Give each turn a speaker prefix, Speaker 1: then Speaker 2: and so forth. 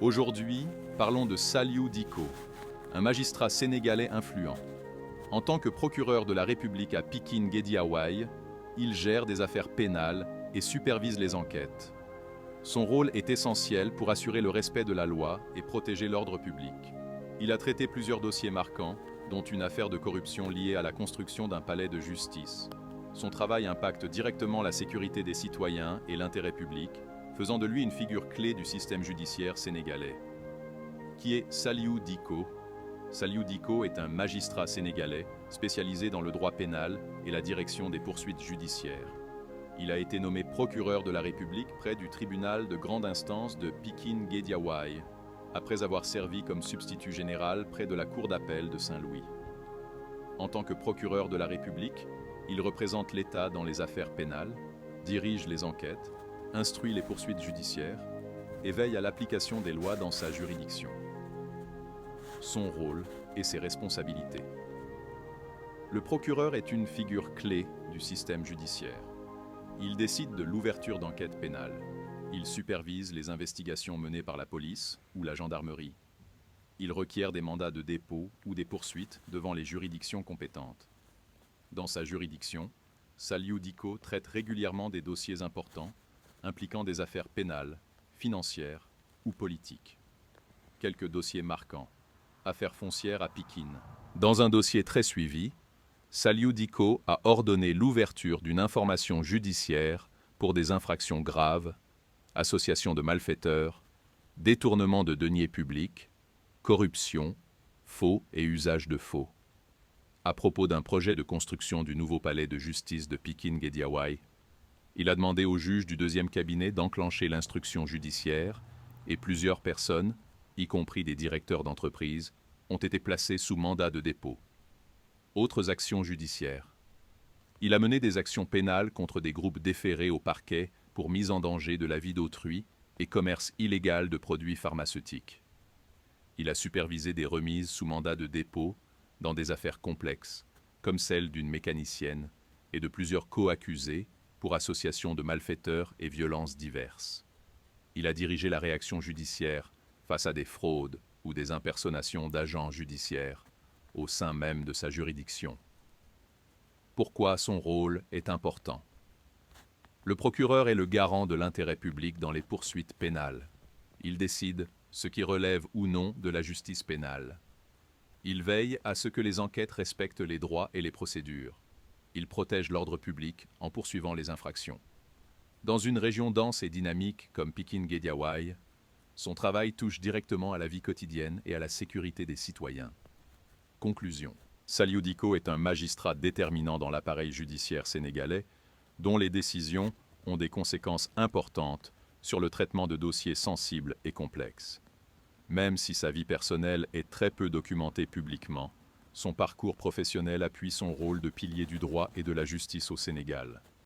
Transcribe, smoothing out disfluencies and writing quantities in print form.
Speaker 1: Aujourd'hui, parlons de Saliou Dicko, un magistrat sénégalais influent. En tant que procureur de la République à Pikine-Guédiawaye, il gère des affaires pénales et supervise les enquêtes. Son rôle est essentiel pour assurer le respect de la loi et protéger l'ordre public. Il a traité plusieurs dossiers marquants, dont une affaire de corruption liée à la construction d'un palais de justice. Son travail impacte directement la sécurité des citoyens et l'intérêt public, faisant de lui une figure clé du système judiciaire sénégalais. Qui est Saliou Dicko? Saliou Dicko est un magistrat sénégalais spécialisé dans le droit pénal et la direction des poursuites judiciaires. Il a été nommé procureur de la République près du tribunal de grande instance de Pikine-Guédiawaye, après avoir servi comme substitut général près de la cour d'appel de Saint-Louis. En tant que procureur de la République, il représente l'État dans les affaires pénales, dirige les enquêtes, instruit les poursuites judiciaires et veille à l'application des lois dans sa juridiction. Son rôle et ses responsabilités. Le procureur est une figure clé du système judiciaire. Il décide de l'ouverture d'enquêtes pénales. Il supervise les investigations menées par la police ou la gendarmerie. Il requiert des mandats de dépôt ou des poursuites devant les juridictions compétentes. Dans sa juridiction, Saliou Dicko traite régulièrement des dossiers importants impliquant des affaires pénales, financières ou politiques. Quelques dossiers marquants. Affaire foncière à Pikine. Dans un dossier très suivi, Saliou Dicko a ordonné l'ouverture d'une information judiciaire pour des infractions graves, association de malfaiteurs, détournement de deniers publics, corruption, faux et usage de faux. À propos d'un projet de construction du nouveau palais de justice de Pikine-Guédiawaye, il a demandé au juge du deuxième cabinet d'enclencher l'instruction judiciaire et plusieurs personnes, y compris des directeurs d'entreprise, ont été placées sous mandat de dépôt. Autres actions judiciaires. Il a mené des actions pénales contre des groupes déférés au parquet pour mise en danger de la vie d'autrui et commerce illégal de produits pharmaceutiques. Il a supervisé des remises sous mandat de dépôt dans des affaires complexes, comme celle d'une mécanicienne et de plusieurs co-accusés pour association de malfaiteurs et violences diverses. Il a dirigé la réaction judiciaire face à des fraudes ou des impersonations d'agents judiciaires au sein même de sa juridiction. Pourquoi son rôle est important? Le procureur est le garant de l'intérêt public dans les poursuites pénales. Il décide ce qui relève ou non de la justice pénale. Il veille à ce que les enquêtes respectent les droits et les procédures. Il protège l'ordre public en poursuivant les infractions. Dans une région dense et dynamique comme Pikine-Guédiawaye, son travail touche directement à la vie quotidienne et à la sécurité des citoyens. Conclusion. Saliou Dicko est un magistrat déterminant dans l'appareil judiciaire sénégalais, dont les décisions ont des conséquences importantes sur le traitement de dossiers sensibles et complexes. Même si sa vie personnelle est très peu documentée publiquement, son parcours professionnel appuie son rôle de pilier du droit et de la justice au Sénégal.